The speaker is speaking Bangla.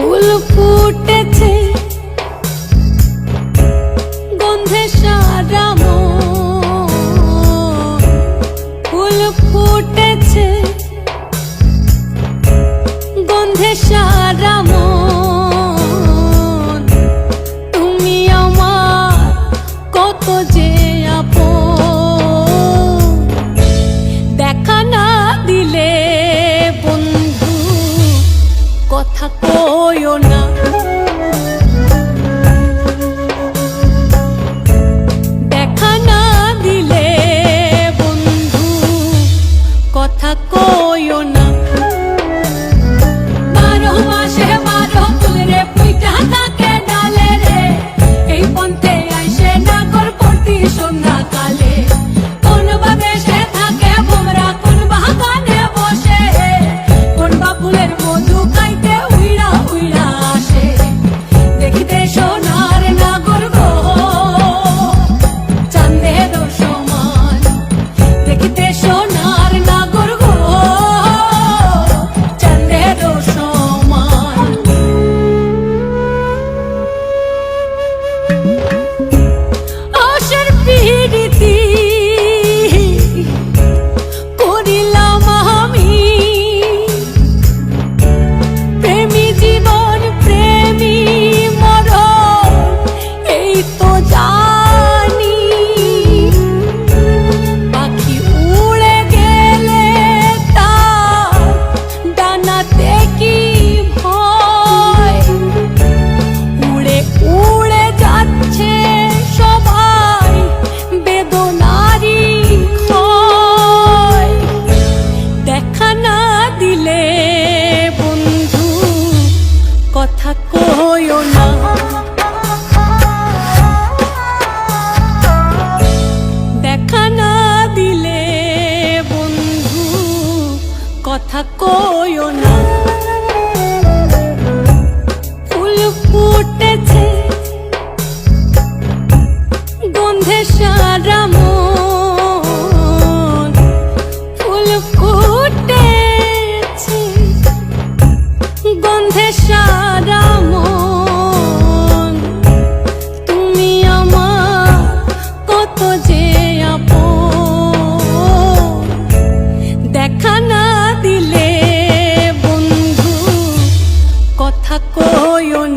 ফুল ফুটেছে গন্ধে সারা মন, ফুল ফুটেছে গন্ধে সারা মন। তুমি আমার কত যে আপন, দেখা না দিলে বন্ধু কথা কইও না। দেখা না দিলে বন্ধু কথা কইও না। 12 মাসে 12 ফুল রে ফুইটা থাকে ডালে রে, এই পন্থে আইসে নাগর প্রতি সন্ধ্যা কালে। কোন বা দেশে থাকে ভোমরা, কোন বাগানে বসে, কোন বা ফুলের মধু খাইতে উইড়া উইড়া আসে। দেখিতে সোনার নাগর গো চাঁদের সমান, দেখিতে সোনার নাগর গো চাঁদের সমান। আশার পিরিতি করিলাম আমি, প্রেমী জীবন প্রেমী মরণ এই তো জানি। পাখি উড়ে গেলে তার ডানাতে কি ভয়, উড়ে উড়ে যাচ্ছে সবাই বেদনারি ক্ষয়। দেখা না দিলে বন্ধু কথা কইও না। দেখা না দিলে বন্ধু কথা কইও না। ফুল ফুটেছে গন্ধে সারা মন, ফুল ফুটেছে গন্ধে সারা মন। তুমি আমার কত যে আপন, দেখা না দিলে বন্ধু কথা কইও না।